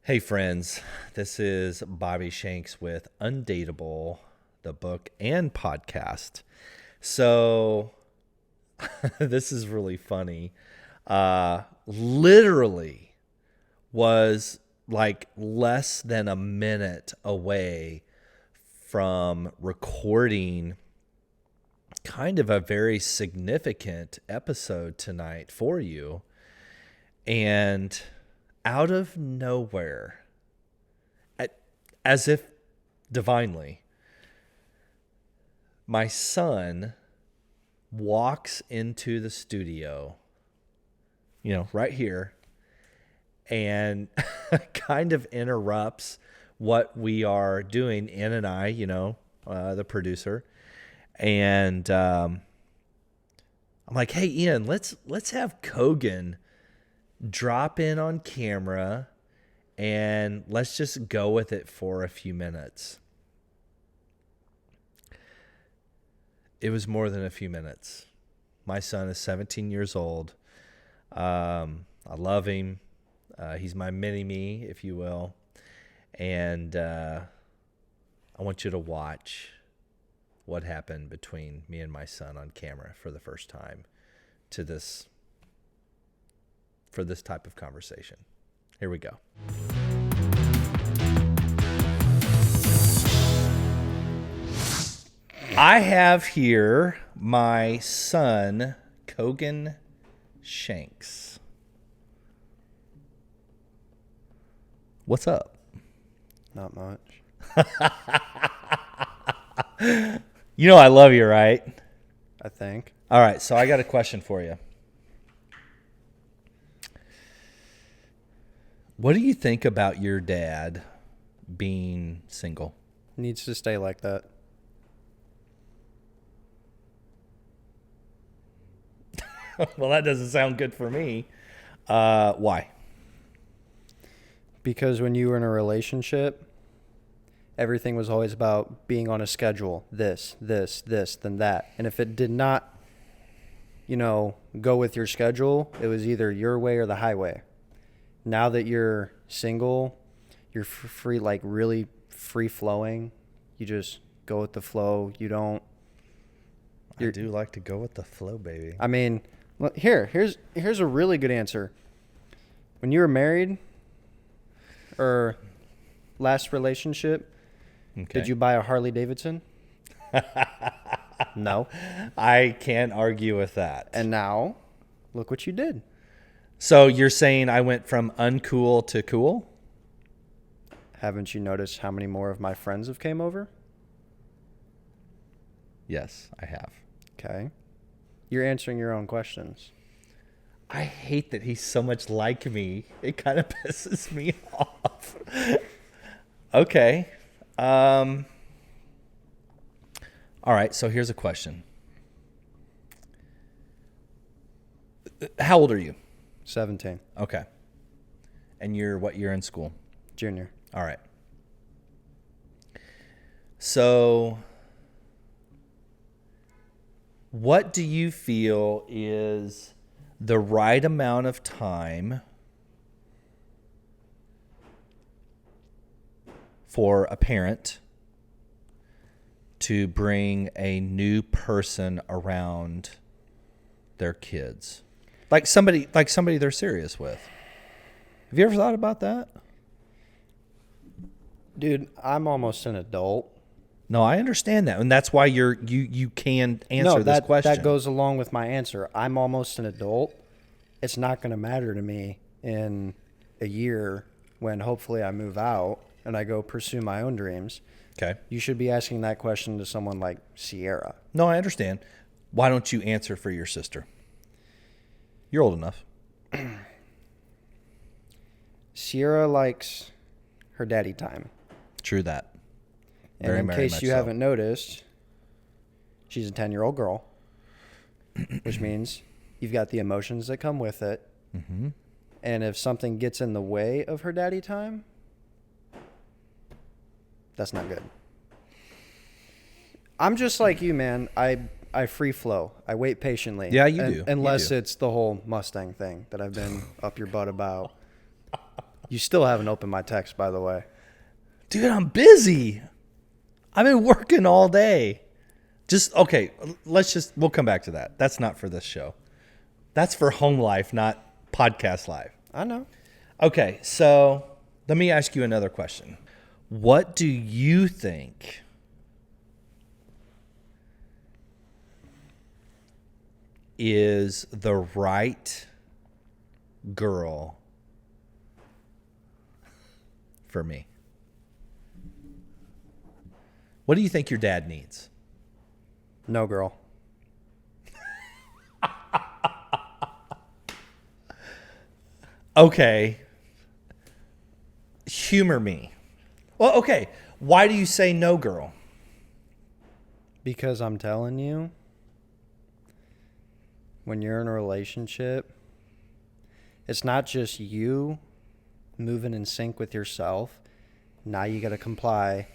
Hey friends, this is Bobby Shanks with Undateable, the book and podcast. So this is really funny. Literally was like less than a minute away from recording kind of a very significant episode tonight for you. And out of nowhere, as if divinely, my son walks into the studio, right here, and kind of interrupts what we are doing, Ann and I, the producer. And I'm like, hey, Ian, let's have Kogan drop in on camera and let's just go with it for a few minutes. It was more than a few minutes. My son is 17 years old. I love him. He's my mini-me, if you will. And I want you to watch what happened between me and my son on camera for the first time for this type of conversation. Here we go. I have here my son, Kogan Shanks. What's up? Not much. You know I love you, right? I think. All right, so I got a question for you. What do you think about your dad being single? Needs to stay like that. Well, that doesn't sound good for me. Why? Because when you were in a relationship, everything was always about being on a schedule. This, then that. And if it did not, go with your schedule, it was either your way or the highway. Now that you're single, you're free, like really free flowing. You just go with the flow. I do like to go with the flow, baby. I mean, here's a really good answer. When you were married or last relationship, Okay. Did you buy a Harley Davidson? No. I can't argue with that. And now, look what you did. So you're saying I went from uncool to cool? Haven't you noticed how many more of my friends have came over? Yes, I have. Okay. You're answering your own questions. I hate that he's so much like me. It kind of pisses me off. Okay. All right, so here's a question. How old are you? 17. Okay. And you're what year in school? Junior. All right. So what do you feel is the right amount of time for a parent to bring a new person around their kids? Like somebody they're serious with. Have you ever thought about that? Dude, I'm almost an adult. No, I understand that. And that's why you can answer this question. That goes along with my answer. I'm almost an adult. It's not going to matter to me in a year when hopefully I move out and I go pursue my own dreams. Okay. You should be asking that question to someone like Sierra. No, I understand. Why don't you answer for your sister? You're old enough. Sierra likes her daddy time. True that. And in case you haven't noticed, she's a 10-year-old girl, which means you've got the emotions that come with it. Mm-hmm. And if something gets in the way of her daddy time, that's not good. I'm just like you, man. I free flow. I wait patiently. Yeah, you do. Unless it's the whole Mustang thing that I've been up your butt about. You still haven't opened my text, by the way. Dude, I'm busy. I've been working all day. Okay, we'll come back to that. That's not for this show. That's for home life, not podcast live. I know. Okay, so let me ask you another question. What do you think is the right girl for me? What do you think your dad needs? No girl. Okay. Humor me. Well, okay. Why do you say no girl? Because I'm telling you, when you're in a relationship, it's not just you moving in sync with yourself. Now you got to comply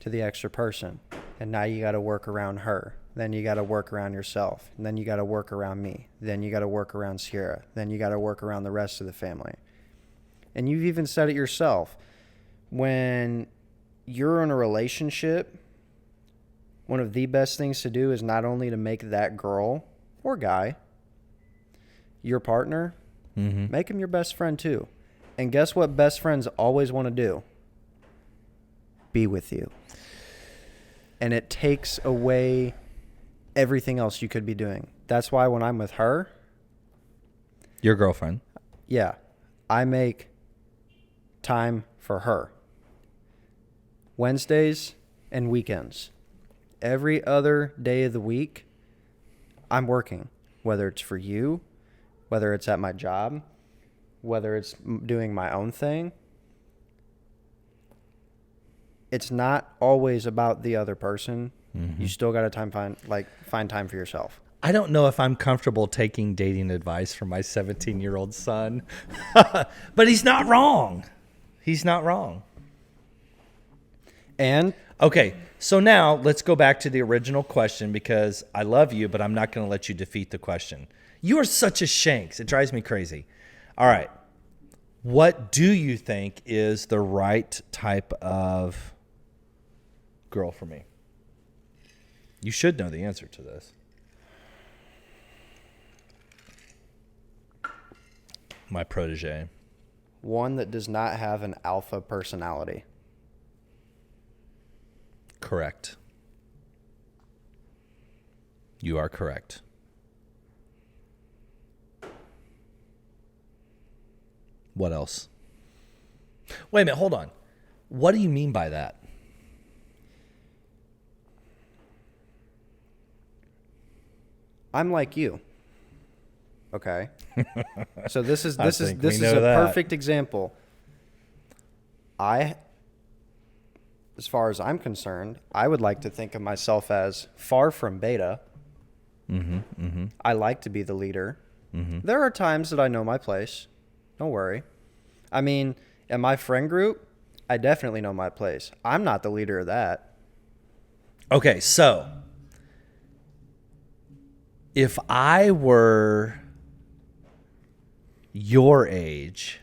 to the extra person. And now you got to work around her. Then you got to work around yourself. And then you got to work around me. Then you got to work around Sierra. Then you got to work around the rest of the family. And you've even said it yourself. When you're in a relationship, one of the best things to do is not only to make that girl or guy your partner, make him your best friend too. And guess what best friends always want to do? Be with you. And it takes away everything else you could be doing. That's why when I'm with her, your girlfriend, yeah, I make time for her. Wednesdays and weekends. Every other day of the week, I'm working. Whether it's for you, whether it's at my job, whether it's doing my own thing. It's not always about the other person. You still got to find time for yourself. I don't know if I'm comfortable taking dating advice from my 17-year-old son, but he's not wrong. He's not wrong. And okay, so now let's go back to the original question because I love you, but I'm not going to let you defeat the question. You are such a Shanks. It drives me crazy. All right. What do you think is the right type of girl for me? You should know the answer to this. My protege. one that does not have an alpha personality. Correct. You are correct. What else? Wait a minute, hold on. What do you mean by that? I'm like you. Okay. So this is I a think we know that. perfect example. As far as I'm concerned, I would like to think of myself as far from beta. I like to be the leader. There are times that I know my place. Don't worry. I mean, in my friend group, I definitely know my place. I'm not the leader of that. Okay, so if I were your age,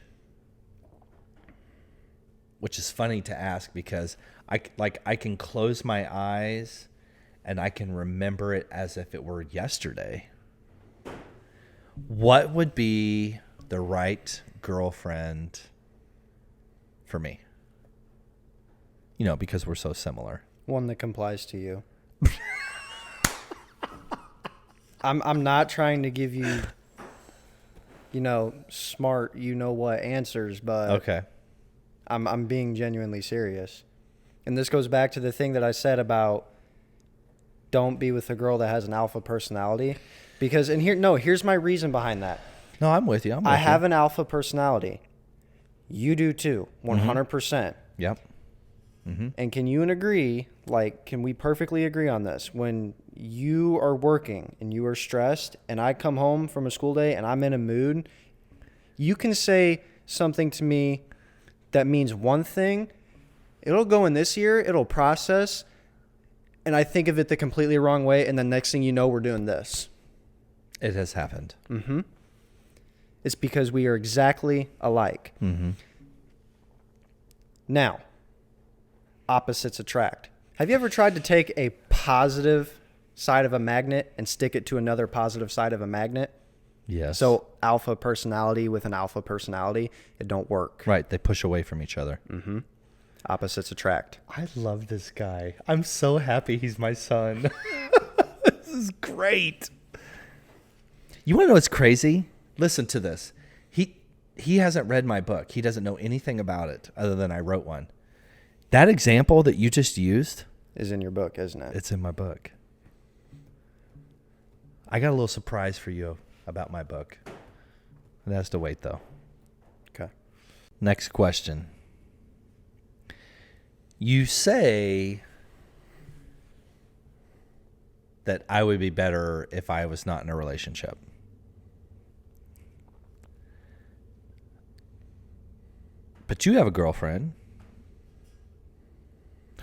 which is funny to ask because I can close my eyes and I can remember it as if it were yesterday. What would be the right girlfriend for me? You know, because we're so similar. One that complies to you. I'm not trying to give you, smart, what answers, but Okay. I'm being genuinely serious. And this goes back to the thing that I said about don't be with a girl that has an alpha personality. Because, here's my reason behind that. No, I'm with you. I have an alpha personality. You do too, 100%. Mm-hmm. Yep. Mm-hmm. And can you agree, can we perfectly agree on this? When you are working and you are stressed and I come home from a school day and I'm in a mood, you can say something to me that means one thing. It'll go in this ear, it'll process, and I think of it the completely wrong way, and the next thing you know, we're doing this. It has happened. It's because we are exactly alike. Now, opposites attract. Have you ever tried to take a positive side of a magnet and stick it to another positive side of a magnet? Yes. So alpha personality with an alpha personality, it don't work. Right. They push away from each other. Mm-hmm. Opposites attract. I love this guy. I'm so happy he's my son. This is great. You want to know what's crazy? Listen to this. He hasn't read my book. He doesn't know anything about it other than I wrote one. That example that you just used Is in your book, isn't it? it's in my book. I got a little surprise for you about my book. It has to wait, though. Okay. Next question. You say that I would be better if I was not in a relationship. But you have a girlfriend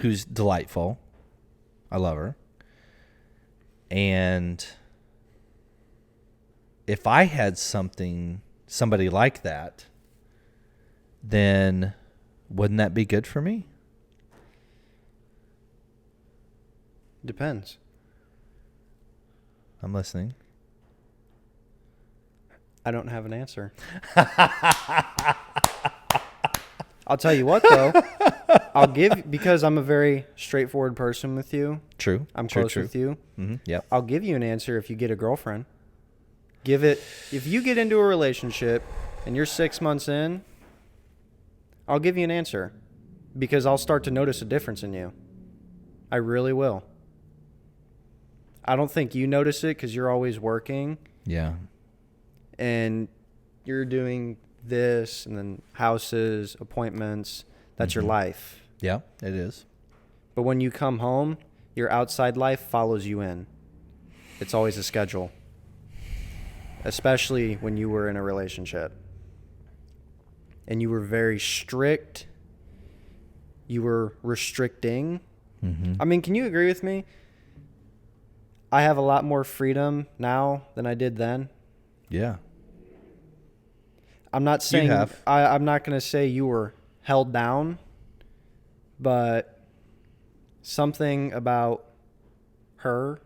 who's delightful. I love her. And if I had somebody like that, then wouldn't that be good for me? Depends. I'm listening. I don't have an answer. I'll tell you what, though. Because I'm a very straightforward person with you. True. I'm true, close true. with you. Mm-hmm. Yep. I'll give you an answer if you get a girlfriend. If you get into a relationship and you're 6 months in, I'll give you an answer because I'll start to notice a difference in you. I really will. I don't think you notice it because you're always working Yeah. and you're doing this and then houses, appointments. That's your life. Yeah, it is. But when you come home, your outside life follows you in. It's always a schedule, especially when you were in a relationship. And you were very strict. You were restricting. Mm-hmm. I mean, can you agree with me? I have a lot more freedom now than I did then. Yeah. I'm not saying have. I'm not going to say you were held down, but something about her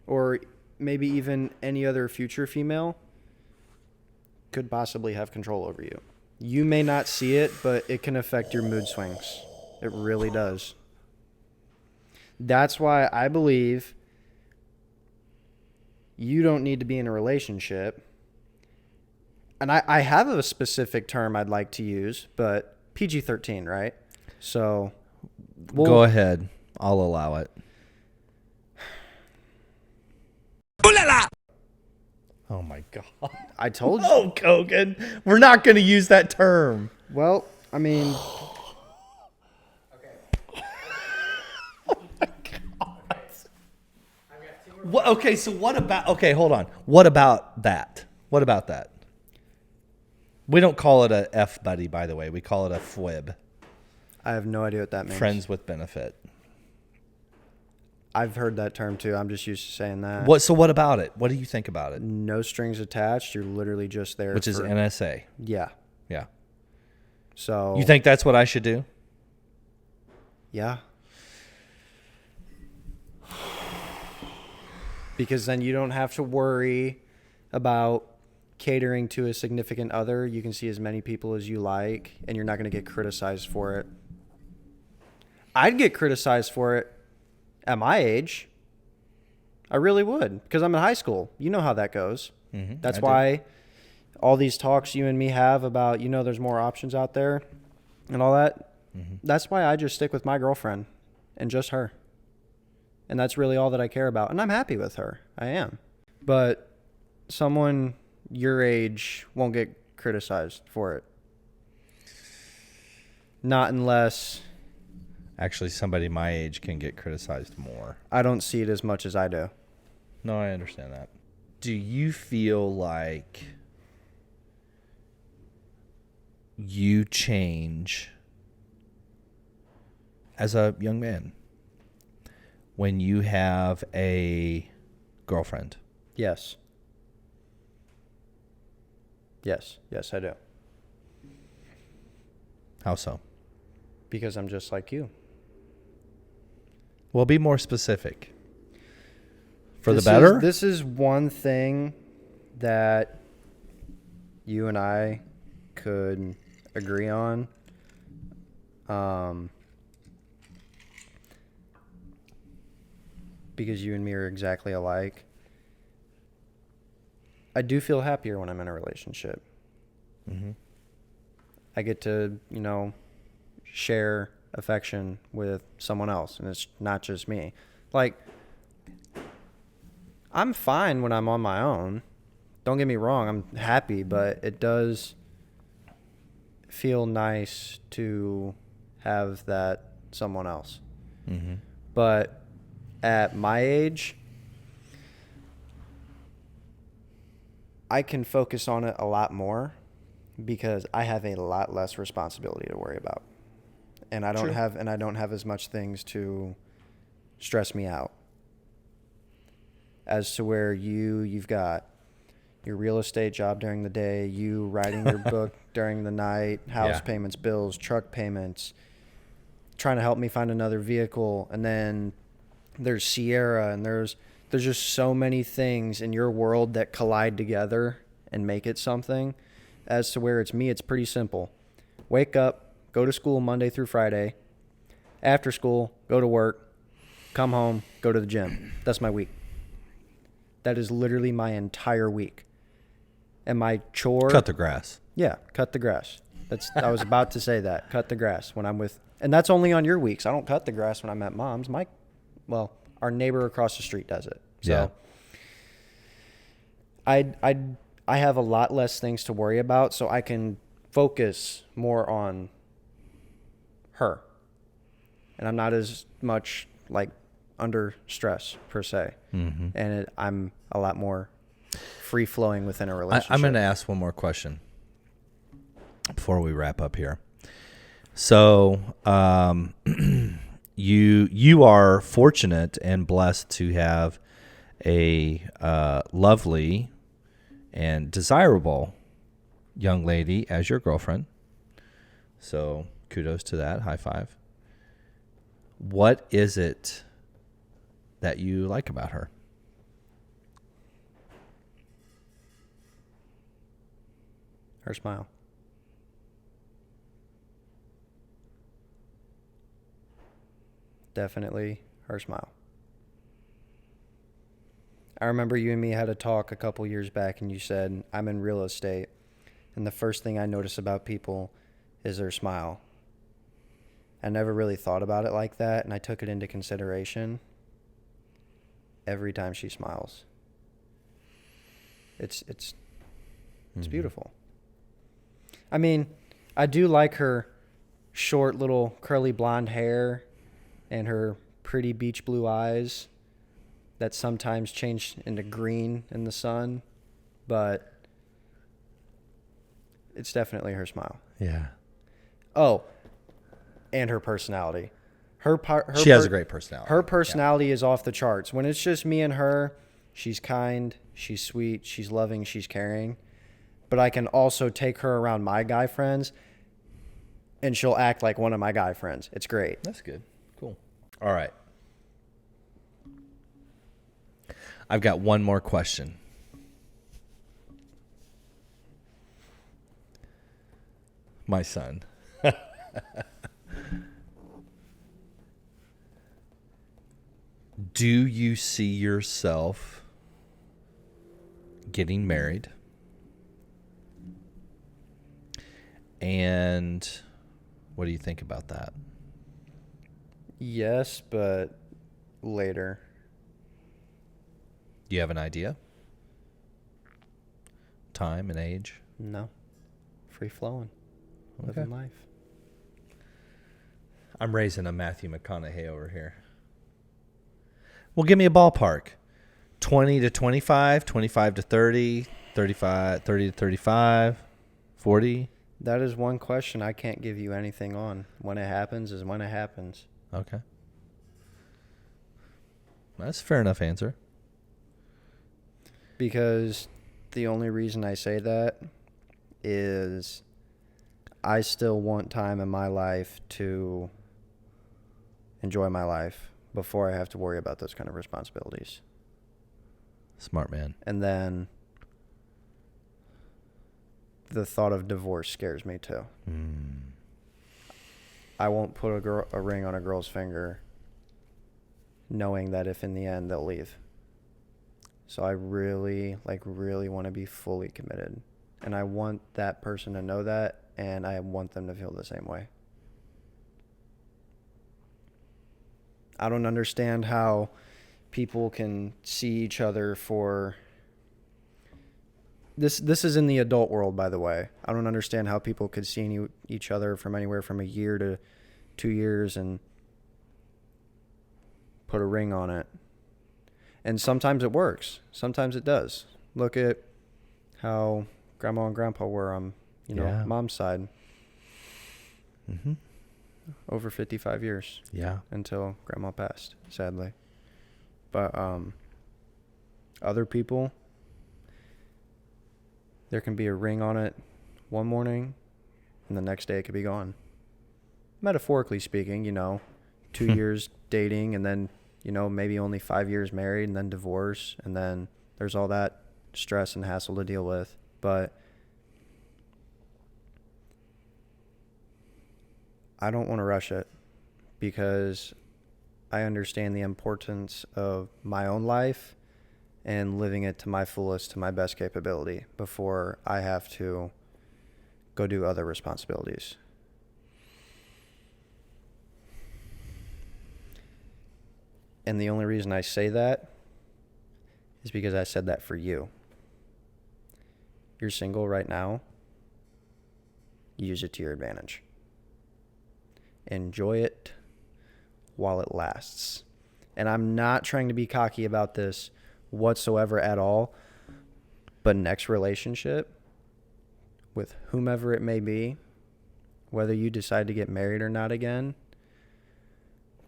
or maybe even any other future female could possibly have control over you. You may not see it, but it can affect your mood swings. It really does. That's why I believe you don't need to be in a relationship. And I have a specific term I'd like to use, but PG-13, right? So Go ahead. I'll allow it. Oh, my God. I told you. Oh, Kogan. We're not going to use that term. Well, I mean, Okay, so what about... Okay, hold on. What about that? What about that? We don't call it a F-buddy, by the way. We call it a FWIB. I have no idea what that means. Friends with benefit. I've heard that term too. I'm just used to saying that. So what about it? What do you think about it? No strings attached. You're literally just there. Which is NSA. Yeah. Yeah. So. You think that's what I should do? Yeah. Because then you don't have to worry about catering to a significant other. You can see as many people as you like, and you're not going to get criticized for it. I'd get criticized for it at my age. I really would, because I'm in high school. You know how that goes. Mm-hmm, That's why all these talks you and me have about, there's more options out there and all that. Mm-hmm. That's why I just stick with my girlfriend and just her. And that's really all that I care about. And I'm happy with her. I am. But someone your age won't get criticized for it. Not unless... Actually, somebody my age can get criticized more. I don't see it as much as I do. No, I understand that. Do you feel like you change as a young man when you have a girlfriend? Yes. Yes, I do. How so? Because I'm just like you. Well, be more specific. For the better? This is one thing that you and I could agree on. Because you and me are exactly alike. I do feel happier when I'm in a relationship. Mm-hmm. I get to, share affection with someone else, and it's not just me. Like, I'm fine when I'm on my own. Don't get me wrong, I'm happy, but it does feel nice to have that someone else. Mm-hmm. But at my age, I can focus on it a lot more because I have a lot less responsibility to worry about. And I don't have as much things to stress me out. As to where you've got your real estate job during the day, you writing your book during the night, house payments, bills, truck payments, trying to help me find another vehicle, and then there's Sierra, and there's just so many things in your world that collide together and make it something. As to where it's me, it's pretty simple. Wake up, go to school Monday through Friday. After school, go to work, come home, go to the gym. That's my week. That is literally my entire week. And my chore... Cut the grass. Yeah, cut the grass. I was about to say that. Cut the grass when I'm with... And that's only on your weeks. I don't cut the grass when I'm at mom's. Our neighbor across the street does it. So I have a lot less things to worry about, so I can focus more on her. And I'm not as much under stress per se. Mm-hmm. And I'm a lot more free flowing within a relationship. I'm going to ask one more question before we wrap up here. So, you are fortunate and blessed to have a lovely and desirable young lady as your girlfriend. So kudos to that. High five. What is it that you like about her? Her smile. Definitely her smile. I remember you and me had a talk a couple years back, and you said, I'm in real estate, and the first thing I notice about people is their smile. I never really thought about it like that, and I took it into consideration every time she smiles. It's beautiful. I mean, I do like her short little curly blonde hair and her pretty beach blue eyes that sometimes change into green in the sun, but it's definitely her smile. Yeah. Oh, and her personality. She has a great personality. Her personality is off the charts. When it's just me and her, she's kind, she's sweet, she's loving, she's caring. But I can also take her around my guy friends, and she'll act like one of my guy friends. It's great. That's good. Cool. All right. I've got one more question. My son. Do you see yourself getting married? And what do you think about that? Yes, but later. Do you have an idea? Time and age? No. Free flowing. Okay. Living life. I'm raising a Matthew McConaughey over here. Well, give me a ballpark. 20 to 25, 25 to 30, 35, 30 to 35, 40. That is one question I can't give you anything on. When it happens is when it happens. Okay. That's a fair enough answer. Because the only reason I say that is I still want time in my life to enjoy my life before I have to worry about those kind of responsibilities. Smart man. And then the thought of divorce scares me too. I won't put a ring on a girl's finger knowing that if in the end they'll leave. So I really want to be fully committed. And I want that person to know that, and I want them to feel the same way. I don't understand how people can see each other for... This is in the adult world, by the way. I don't understand how people could see each other from anywhere from a year to 2 years and put a ring on it. And sometimes it works. Sometimes it does. Look at how Grandma and Grandpa were on, Mom's side. Mm-hmm. Over 55 years. Yeah. Until Grandma passed, sadly. But other people, there can be a ring on it one morning, and the next day it could be gone. Metaphorically speaking, 2 years dating, and then, maybe only 5 years married, and then divorce, and then there's all that stress and hassle to deal with. But I don't want to rush it, because I understand the importance of my own life and living it to my fullest, to my best capability, before I have to go do other responsibilities. And the only reason I say that is because I said that for you. You're single right now. Use it to your advantage. Enjoy it while it lasts. And I'm not trying to be cocky about this whatsoever at all. But next relationship, with whomever it may be, whether you decide to get married or not again,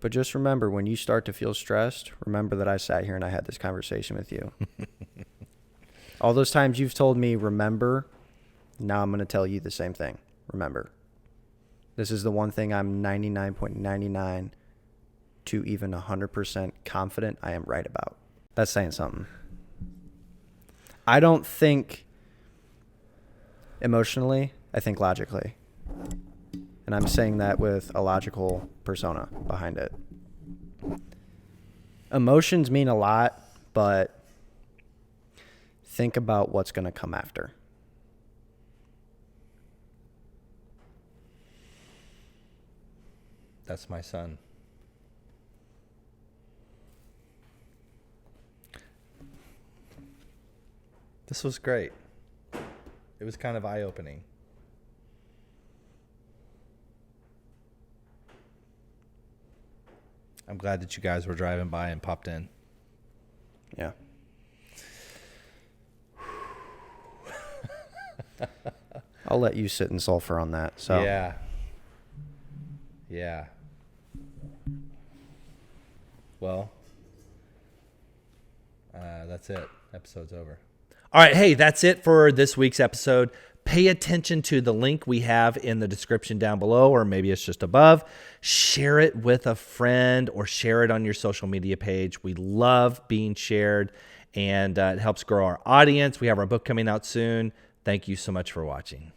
but just remember, when you start to feel stressed, remember that I sat here and I had this conversation with you. All those times you've told me, remember, now I'm going to tell you the same thing. Remember. This is the one thing I'm 99.99 to even 100% confident I am right about. That's saying something. I don't think emotionally, I think logically. And I'm saying that with a logical persona behind it. Emotions mean a lot, but think about what's going to come after. That's my son. This was great. It was kind of eye-opening. I'm glad that you guys were driving by and popped in. Yeah. I'll let you sit and sulfur on that. So Yeah. Yeah. Well, that's it. Episode's over. All right. Hey, that's it for this week's episode. Pay attention to the link we have in the description down below, or maybe it's just above. Share it with a friend or share it on your social media page. We love being shared, and it helps grow our audience. We have our book coming out soon. Thank you so much for watching.